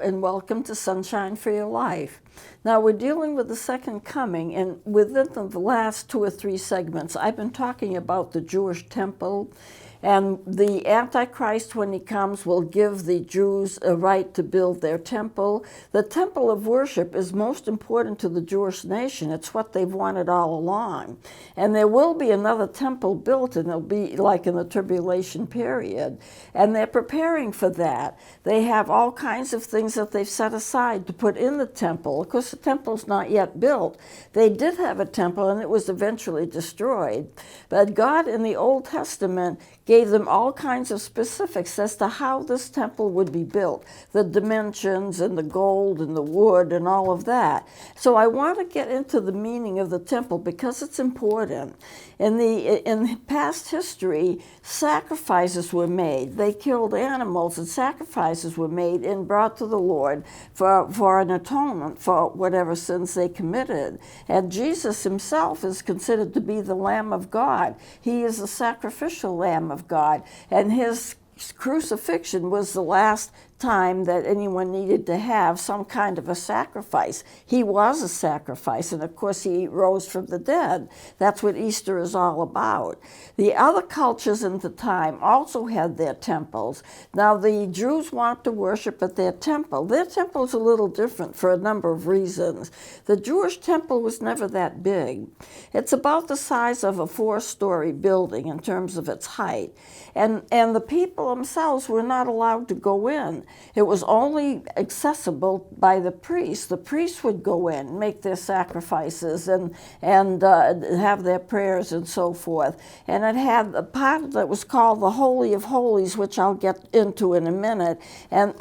and welcome to Sunshine for Your Life. Now, we're dealing with the second coming, and within the last 2 or 3 segments, I've been talking about the Jewish temple, and the Antichrist, when he comes, will give the Jews a right to build their temple. The temple of worship is most important to the Jewish nation. It's what they've wanted all along. And there will be another temple built, and it'll be like in the tribulation period. And they're preparing for that. They have all kinds of things that they've set aside to put in the temple. Of course, the temple's not yet built. They did have a temple, and it was eventually destroyed. But God in the Old Testament gave them all kinds of specifics as to how this temple would be built, the dimensions and the gold and the wood and all of that. So I want to get into the meaning of the temple because it's important. In past history, sacrifices were made. They killed animals, and sacrifices were made and brought to the Lord for an atonement for whatever sins they committed. And Jesus himself is considered to be the Lamb of God. He is the sacrificial Lamb of God, and his crucifixion was the last time that anyone needed to have some kind of a sacrifice. He was a sacrifice, and of course he rose from the dead. That's what Easter is all about. The other cultures in the time also had their temples. Now the Jews want to worship at their temple. Their temple is a little different for a number of reasons. The Jewish temple was never that big. It's about the size of a 4-story building in terms of its height. And the people themselves were not allowed to go in. It was only accessible by the priests. The priests would go in, make their sacrifices, and have their prayers and so forth. And it had a part that was called the Holy of Holies, which I'll get into in a minute, and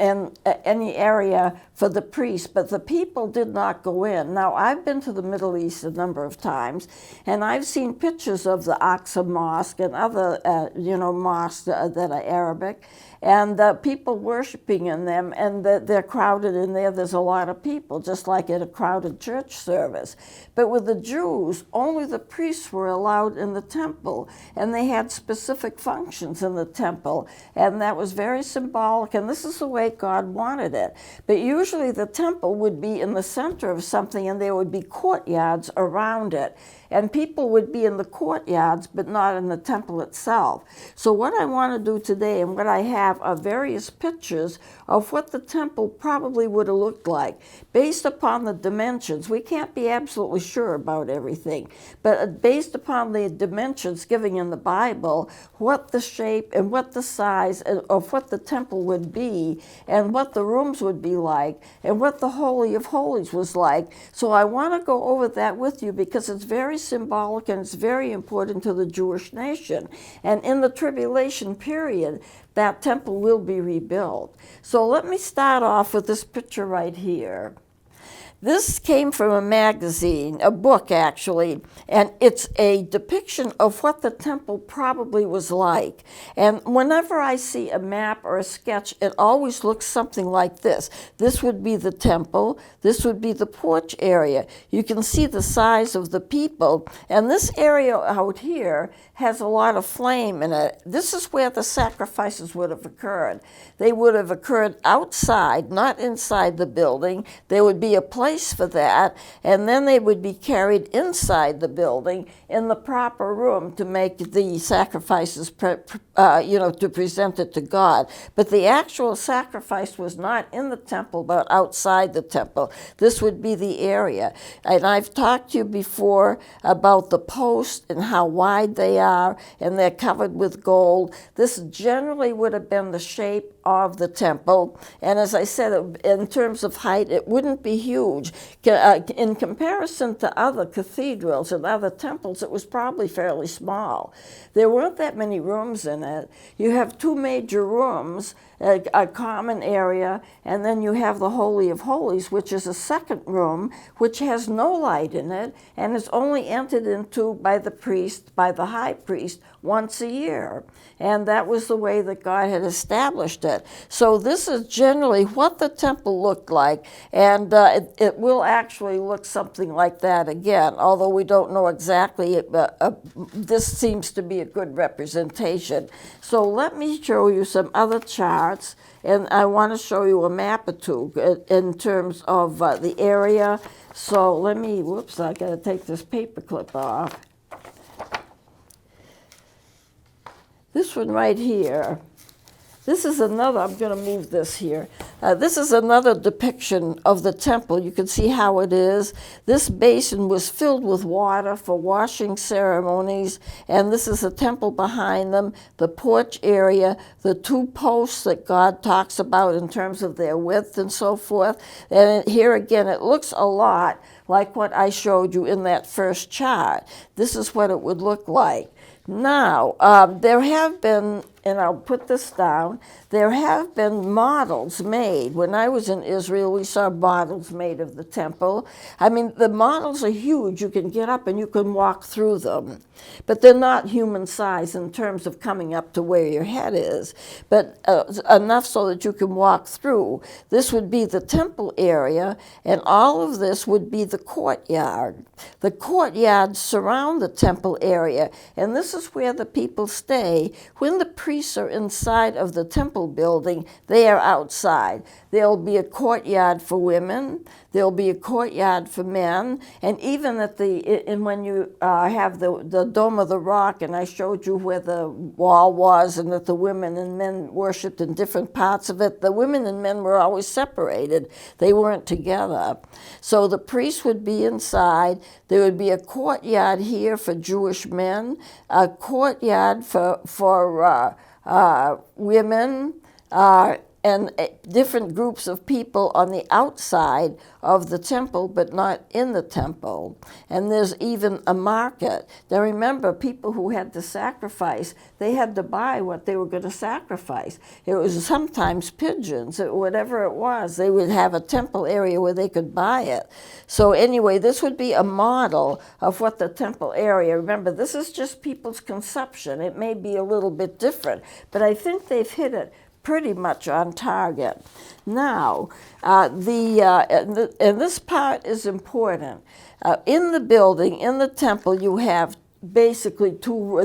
any area for the priests. But the people did not go in. Now, I've been to the Middle East a number of times, and I've seen pictures of the Aqsa Mosque and other, mosques that are Arabic, and people worshiping in them, and they're crowded in there. There's a lot of people, just like at a crowded church service. But with the Jews, only the priests were allowed in the temple, and they had specific functions in the temple, and that was very symbolic, and this is the way God wanted it. But usually the temple would be in the center of something, and there would be courtyards around it. And people would be in the courtyards, but not in the temple itself. So what I want to do today, and what I have, are various pictures of what the temple probably would have looked like, based upon the dimensions. We can't be absolutely sure about everything, but based upon the dimensions given in the Bible, what the shape and what the size of what the temple would be, and what the rooms would be like, and what the Holy of Holies was like. So I want to go over that with you because it's very symbolic and it's very important to the Jewish nation. And in the tribulation period, that temple will be rebuilt. So let me start off with this picture right here. This came from a magazine, a book actually, and it's a depiction of what the temple probably was like. And whenever I see a map or a sketch, it always looks something like this. This would be the temple, this would be the porch area. You can see the size of the people, and this area out here has a lot of flame in it. This is where the sacrifices would have occurred. They would have occurred outside, not inside the building. There would be a place for that, and then they would be carried inside the building in the proper room to make the sacrifices, to present it to God. But the actual sacrifice was not in the temple, but outside the temple. This would be the area. And I've talked to you before about the posts and how wide they are, and they're covered with gold. This generally would have been the shape of the temple. And as I said, in terms of height, it wouldn't be huge. In comparison to other cathedrals and other temples, it was probably fairly small. There weren't that many rooms in it. You have 2 major rooms, a common area, and then you have the Holy of Holies, which is a second room, which has no light in it, and is only entered into by the priest, by the high priest, once a year. And that was the way that God had established it. So this is generally what the temple looked like, and it will actually look something like that again, although we don't know exactly. This seems to be a good representation. So let me show you some other charts. parts, and I want to show you a map or two in terms of the area. So let me, whoops, I got to take this paper clip off. This one right here, this is another, I'm going to move this here. This is another depiction of the temple. You can see how it is. This basin was filled with water for washing ceremonies, and this is the temple behind them, the porch area, the two posts that God talks about in terms of their width and so forth. And here again, it looks a lot like what I showed you in that first chart. This is what it would look like. Now, there have been, and I'll put this down, there have been models made. When I was in Israel, we saw models made of the temple. I mean, the models are huge. You can get up and you can walk through them. But they're not human size in terms of coming up to where your head is, but enough so that you can walk through. This would be the temple area, and all of this would be the courtyard. The courtyards surround the temple area, and this is where the people stay. When the priests are inside of the temple building, they are outside. There'll be a courtyard for women, there'll be a courtyard for men, and even at and when you have the Dome of the Rock, and I showed you where the wall was and that the women and men worshipped in different parts of it, the women and men were always separated. They weren't together. So the priests would be inside. There would be a courtyard here for Jewish men, a courtyard for women, and different groups of people on the outside of the temple, but not in the temple. And there's even a market. Now remember, people who had to sacrifice, they had to buy what they were going to sacrifice. It was sometimes pigeons, whatever it was. They would have a temple area where they could buy it. So anyway, this would be a model of what the temple area, remember, this is just people's conception. It may be a little bit different, but I think they've hit it pretty much on target. Now, and this part is important. In the building, in the temple, you have basically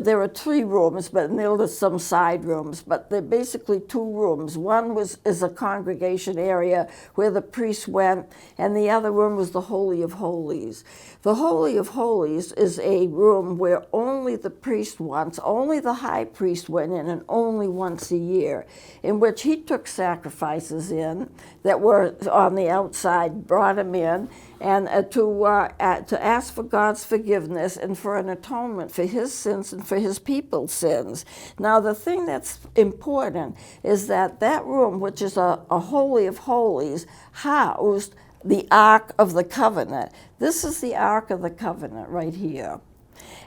there are 3 rooms, but there's some side rooms, but they're basically 2 rooms. One is a congregation area where the priests went, and the other room was the Holy of Holies. The Holy of Holies is a room where only the priest only the high priest went in, and only once a year, in which he took sacrifices in that were on the outside, brought them in, and to ask for God's forgiveness and for an atonement for his sins and for his people's sins. Now, the thing that's important is that that room, which is a Holy of Holies, housed the Ark of the Covenant. This is the Ark of the Covenant right here.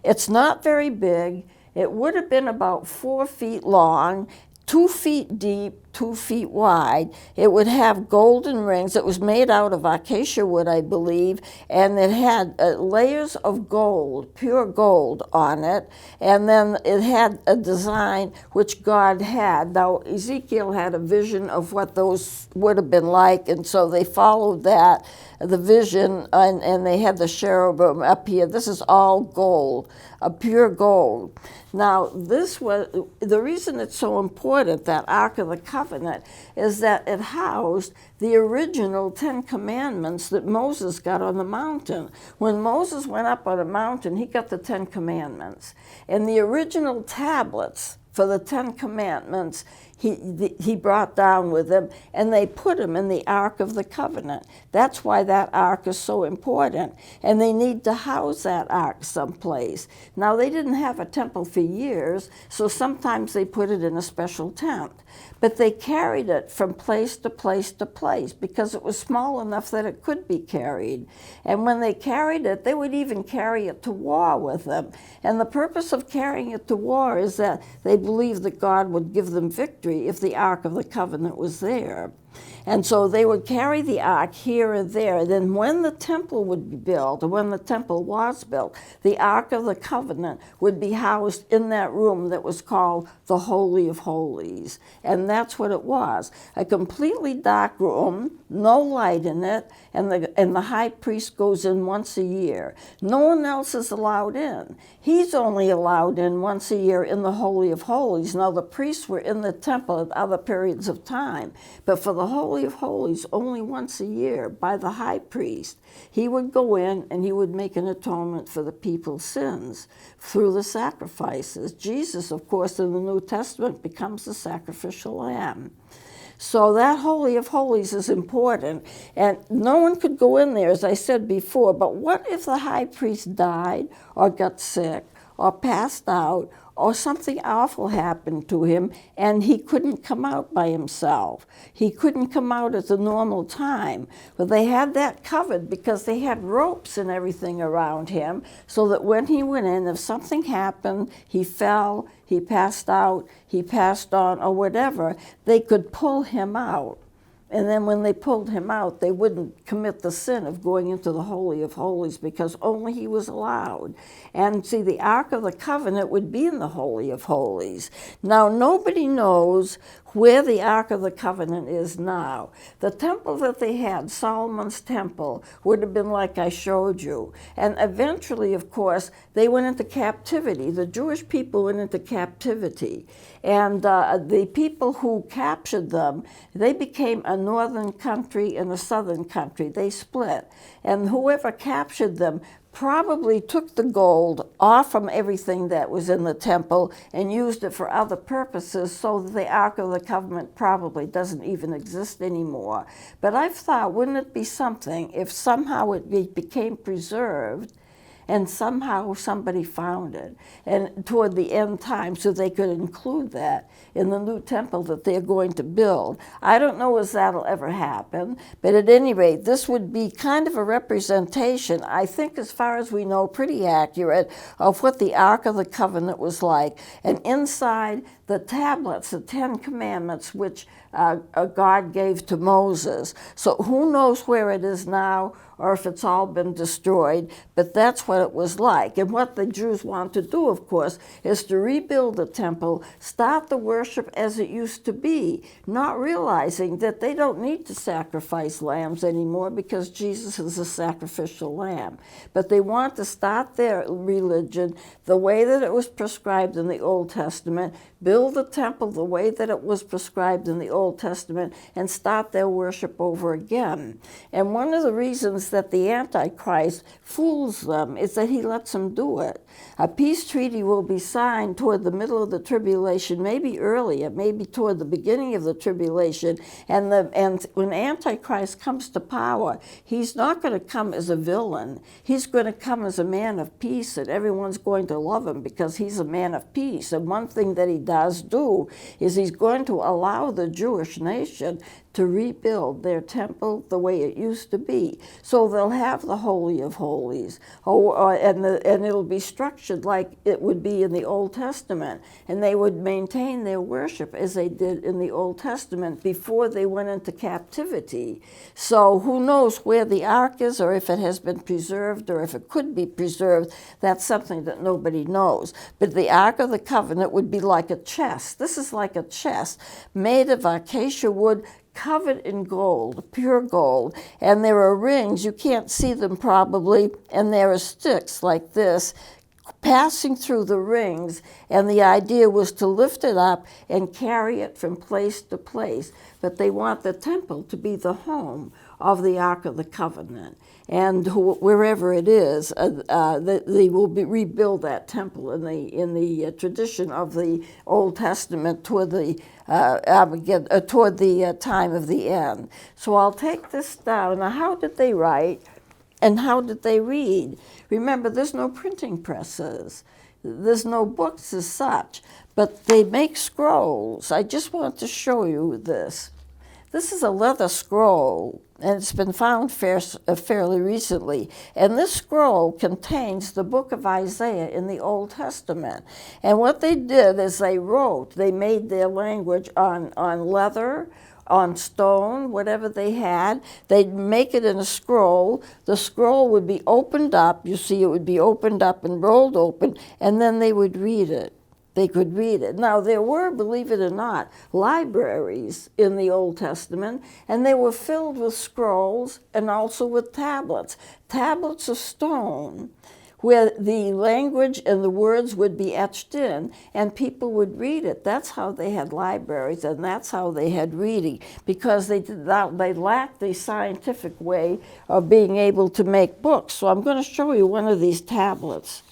It's not very big. It would have been about 4 feet long, 2 feet deep, 2 feet wide. It would have golden rings. It was made out of acacia wood, I believe, and it had layers of gold, pure gold on it, and then it had a design which God had. Now, Ezekiel had a vision of what those would have been like, and so they followed that, the vision, and they had the cherubim up here. This is all gold, pure gold. Now, this was, the reason it's so important, that Ark of the Covenant, is that it housed the original 10 Commandments that Moses got on the mountain. When Moses went up on the mountain, he got the 10 Commandments. And the original tablets for the 10 Commandments he brought down with him, and they put him in the Ark of the Covenant. That's why that Ark is so important, and they need to house that Ark someplace. Now, they didn't have a temple for years, so sometimes they put it in a special tent. But they carried it from place to place to place because it was small enough that it could be carried. And when they carried it, they would even carry it to war with them. And the purpose of carrying it to war is that they believed that God would give them victory if the Ark of the Covenant was there. And so they would carry the ark here and there. Then when the temple would be built, or when the temple was built, the Ark of the Covenant would be housed in that room that was called the Holy of Holies. And that's what it was. A completely dark room, no light in it, and the high priest goes in once a year. No one else is allowed in. He's only allowed in once a year in the Holy of Holies. Now, the priests were in the temple at other periods of time, but for the Holy of Holies, only once a year by the high priest. He would go in and he would make an atonement for the people's sins through the sacrifices. Jesus, of course, in the New Testament becomes the sacrificial lamb. So that Holy of Holies is important, and no one could go in there, as I said before, but what if the high priest died or got sick or passed out or something awful happened to him and he couldn't come out by himself? He couldn't come out at the normal time. But they had that covered because they had ropes and everything around him so that when he went in, if something happened, he fell, he passed out, he passed on, or whatever, they could pull him out. And then when they pulled him out, they wouldn't commit the sin of going into the Holy of Holies because only he was allowed. And see, the Ark of the Covenant would be in the Holy of Holies. Now, nobody knows where the Ark of the Covenant is now. The temple that they had, Solomon's temple, would have been like I showed you. And eventually, of course, they went into captivity. The Jewish people went into captivity. And the people who captured them, they became a northern country and a southern country. They split. And whoever captured them probably took the gold off from everything that was in the temple and used it for other purposes, so that the Ark of the Covenant probably doesn't even exist anymore. But I've thought, wouldn't it be something if somehow it became preserved and somehow somebody found it, and toward the end time, so they could include that in the new temple that they're going to build. I don't know if that'll ever happen, but at any rate, this would be kind of a representation, I think as far as we know, pretty accurate, of what the Ark of the Covenant was like. And inside the tablets, the Ten Commandments, which God gave to Moses. So who knows where it is now, or if it's all been destroyed, but that's what it was like. And what the Jews want to do, of course, is to rebuild the temple, start the worship as it used to be, not realizing that they don't need to sacrifice lambs anymore because Jesus is a sacrificial lamb. But they want to start their religion the way that it was prescribed in the Old Testament, build the temple the way that it was prescribed in the Old Testament, and start their worship over again. And one of the reasons that the Antichrist fools them is that he lets them do it. A peace treaty will be signed toward the middle of the tribulation, maybe earlier, maybe toward the beginning of the tribulation, and when Antichrist comes to power, he's not going to come as a villain. He's going to come as a man of peace, and everyone's going to love him because he's a man of peace. And one thing that he does do is he's going to allow the Jewish nation to rebuild their temple the way it used to be. So they'll have the Holy of Holies, and it'll be structured like it would be in the Old Testament, and they would maintain their worship as they did in the Old Testament before they went into captivity. So who knows where the Ark is, or if it has been preserved, or if it could be preserved. That's something that nobody knows. But the Ark of the Covenant would be like a chest. This is like a chest made of acacia wood, covered in gold, pure gold, and there are rings, you can't see them probably, and there are sticks like this passing through the rings, and the idea was to lift it up and carry it from place to place. But they want the temple to be the home of the Ark of the Covenant. And wherever it is, they will rebuild that temple in the tradition of the Old Testament toward the time of the end. So I'll take this down. Now, how did they write and how did they read? Remember, there's no printing presses. There's no books as such, but they make scrolls. I just want to show you this. This is a leather scroll, and it's been found fairly recently. And this scroll contains the book of Isaiah in the Old Testament. And what they did is they made their language on leather, on stone, whatever they had. They'd make it in a scroll. The scroll would be opened up. You see, it would be opened up and rolled open, and then they would read it. They could read it. Now, there were, believe it or not, libraries in the Old Testament, and they were filled with scrolls and also with tablets, tablets of stone, where the language and the words would be etched in, and people would read it. That's how they had libraries, and that's how they had reading, because they lacked the scientific way of being able to make books. So I'm going to show you one of these tablets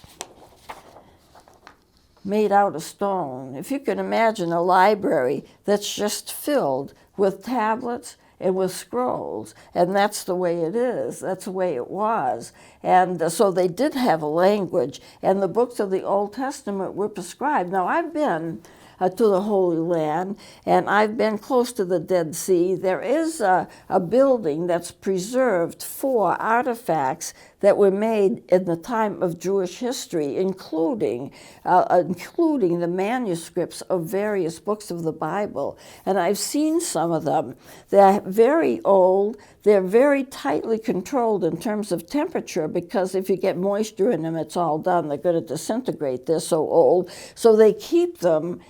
made out of stone. If you can imagine a library that's just filled with tablets and with scrolls, and that's the way it is. That's the way it was. And so they did have a language, and the books of the Old Testament were prescribed. Now, I've been to the Holy Land, and I've been close to the Dead Sea. There is a building that's preserved 4 artifacts that were made in the time of Jewish history, including the manuscripts of various books of the Bible. And I've seen some of them. They're very old. They're very tightly controlled in terms of temperature, because if you get moisture in them, it's all done. They're going to disintegrate. They're so old. So they keep them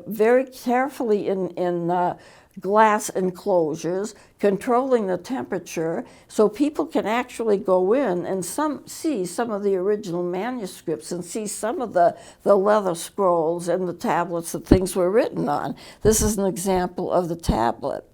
very carefully in glass enclosures, controlling the temperature, so people can actually go in and see some of the original manuscripts and see some of the leather scrolls and the tablets that things were written on. This is an example of the tablet.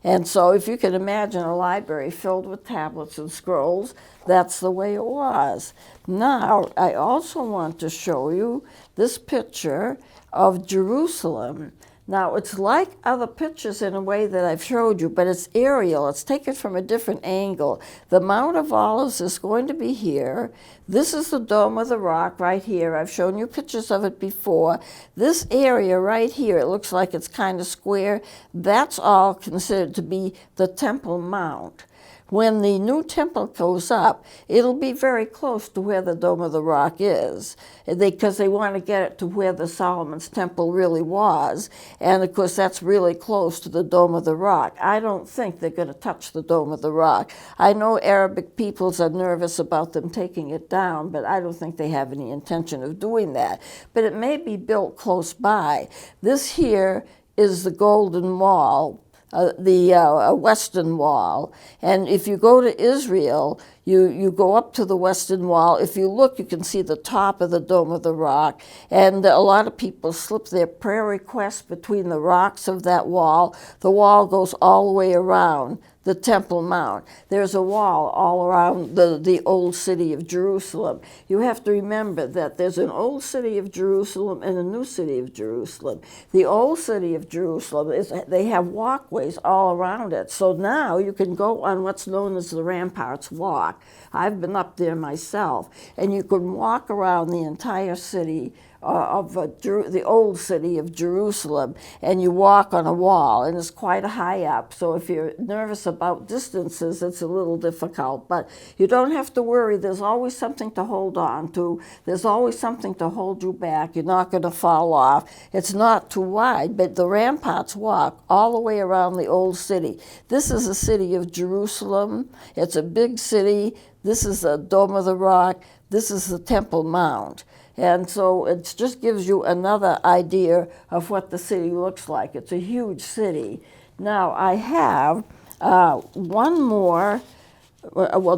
And so if you can imagine a library filled with tablets and scrolls, that's the way it was. Now, I also want to show you this picture of Jerusalem. Now, it's like other pictures in a way that I've showed you, but it's aerial. It's taken from a different angle. The Mount of Olives is going to be here. This is the Dome of the Rock right here. I've shown you pictures of it before. This area right here, it looks like it's kind of square. That's all considered to be the Temple Mount. When the new temple goes up, it'll be very close to where the Dome of the Rock is, because they want to get it to where the Solomon's temple really was. And of course, that's really close to the Dome of the Rock. I don't think they're going to touch the Dome of the Rock. I know Arabic peoples are nervous about them taking it down, but I don't think they have any intention of doing that. But it may be built close by. This here is the Golden Wall, the Western Wall. And if you go to Israel, you go up to the Western Wall. If you look, you can see the top of the Dome of the Rock. And a lot of people slip their prayer requests between the rocks of that wall. The wall goes all the way around the Temple Mount. There's a wall all around the old city of Jerusalem. You have to remember that there's an old city of Jerusalem and a new city of Jerusalem. The old city of Jerusalem, they have walkways all around it. So now you can go on what's known as the Ramparts Walk. I've been up there myself, and you can walk around the entire city of the old city of Jerusalem, and you walk on a wall, and it's quite high up. So if you're nervous about distances, it's a little difficult, but you don't have to worry. There's always something to hold on to. There's always something to hold you back. You're not going to fall off. It's not too wide, but the Ramparts Walk all the way around the old city. This is the city of Jerusalem. It's a big city. This is the Dome of the Rock. This is the Temple Mount. And so it just gives you another idea of what the city looks like. It's a huge city. Now, I have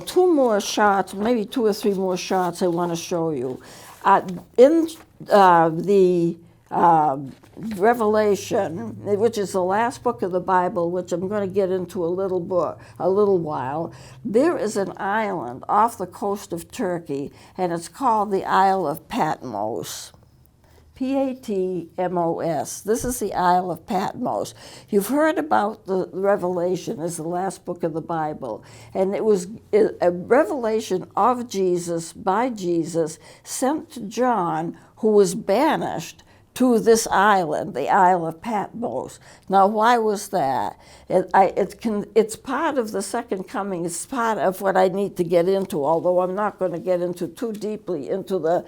two more shots, maybe 2 or 3 more shots I want to show you. In the Revelation, which is the last book of the Bible, which I'm going to get into a little while, there is an island off the coast of Turkey, and it's called the Isle of Patmos. Patmos. This is the Isle of Patmos. You've heard about the Revelation as the last book of the Bible, and it was a revelation of Jesus by Jesus sent to John, who was banished to this island, the Isle of Patmos. Now, why was that? It's part of the second coming. It's part of what I need to get into, although I'm not going to get into too deeply into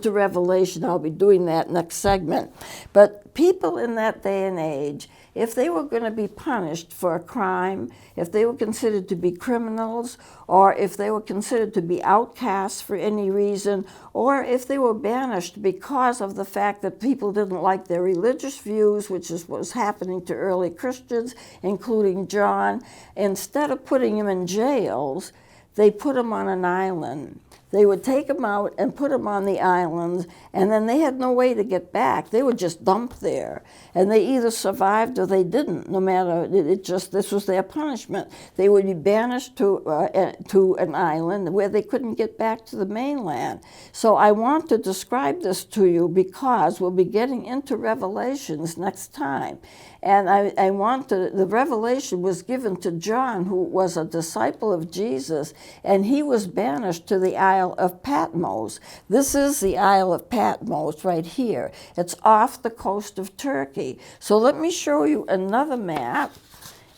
Revelation. I'll be doing that next segment. But people in that day and age if they were going to be punished for a crime, if they were considered to be criminals, or if they were considered to be outcasts for any reason, or if they were banished because of the fact that people didn't like their religious views, which is what was happening to early Christians, including John, instead of putting them in jails, they put them on an island. They would take them out and put them on the islands, and then they had no way to get back. They were just dumped there, and they either survived or they didn't. No matter, this was their punishment. They would be banished to an island where they couldn't get back to the mainland. So I want to describe this to you because we'll be getting into Revelations next time. And I want the revelation was given to John, who was a disciple of Jesus, and he was banished to the Isle of Patmos. This is the Isle of Patmos right here. It's off the coast of Turkey. So let me show you another map.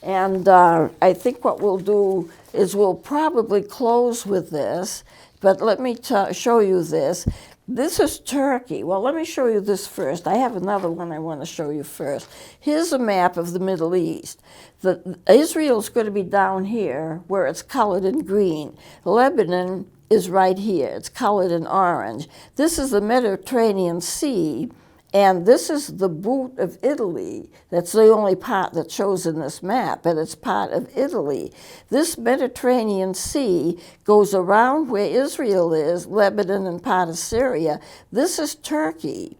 And I think what we'll do is we'll probably close with this, but let me show you this. This is Turkey. Well, let me show you this first. I have another one I want to show you first. Here's a map of the Middle East. Israel's going to be down here where it's colored in green. Lebanon is right here. It's colored in orange. This is the Mediterranean Sea, and this is the boot of Italy. That's the only part that shows in this map, but it's part of Italy. This Mediterranean Sea goes around where Israel is, Lebanon and part of Syria. This is Turkey.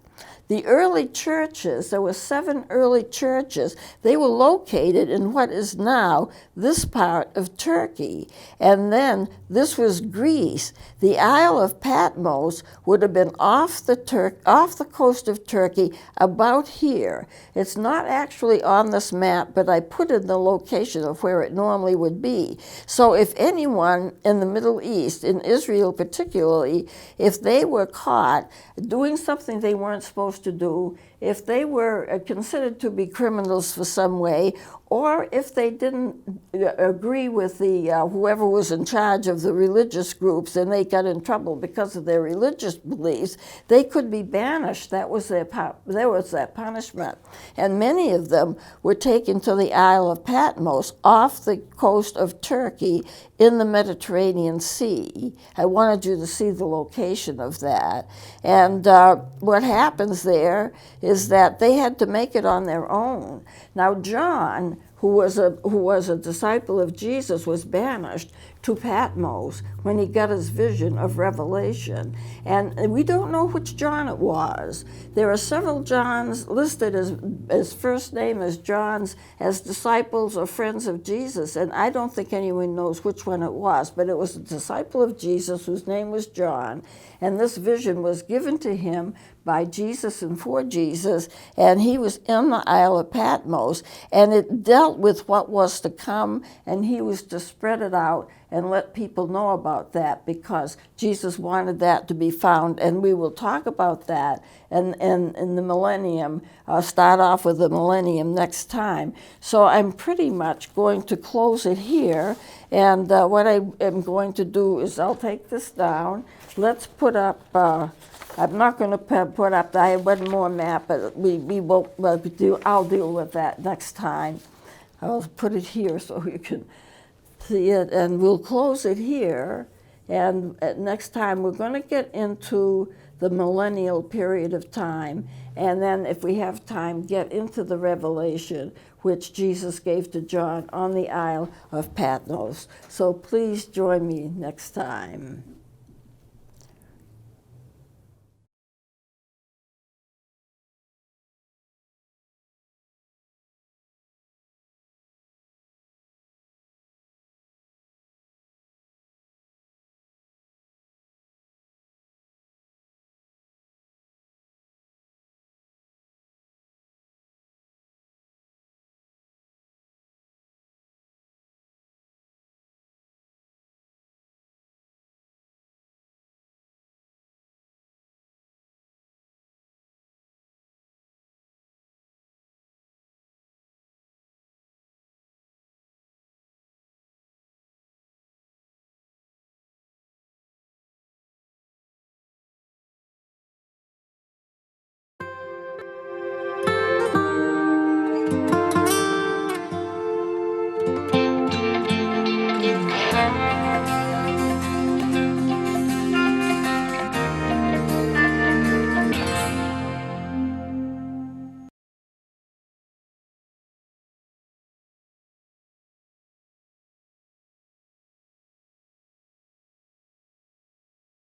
The early churches, there were 7 early churches, they were located in what is now this part of Turkey. And then this was Greece. The Isle of Patmos would have been off the coast of Turkey about here. It's not actually on this map, but I put in the location of where it normally would be. So if anyone in the Middle East, in Israel particularly, if they were caught doing something they weren't supposed to do, if they were considered to be criminals for some way, or if they didn't agree with the whoever was in charge of the religious groups and they got in trouble because of their religious beliefs, they could be banished. That was their punishment. And many of them were taken to the Isle of Patmos off the coast of Turkey in the Mediterranean Sea. I wanted you to see the location of that. And what happens there is that they had to make it on their own. Now John, who was a disciple of Jesus, was banished to Patmos when he got his vision of Revelation. And we don't know which John it was. There are several Johns listed as first name as Johns, as disciples or friends of Jesus, and I don't think anyone knows which one it was, but it was a disciple of Jesus whose name was John, and this vision was given to him by Jesus and for Jesus, and he was in the Isle of Patmos, and it dealt with what was to come, and he was to spread it out and let people know about that because Jesus wanted that to be found, and we will talk about that in the millennium, start off with the millennium next time. So I'm pretty much going to close it here, and what I am going to do is I'll take this down. Let's put up, I'm not going to put up, I have one more map, but we won't, I'll deal with that next time. I'll put it here so you can see it, and we'll close it here. And next time we're going to get into the millennial period of time, and then if we have time, get into the revelation which Jesus gave to John on the Isle of Patmos. So please join me next time.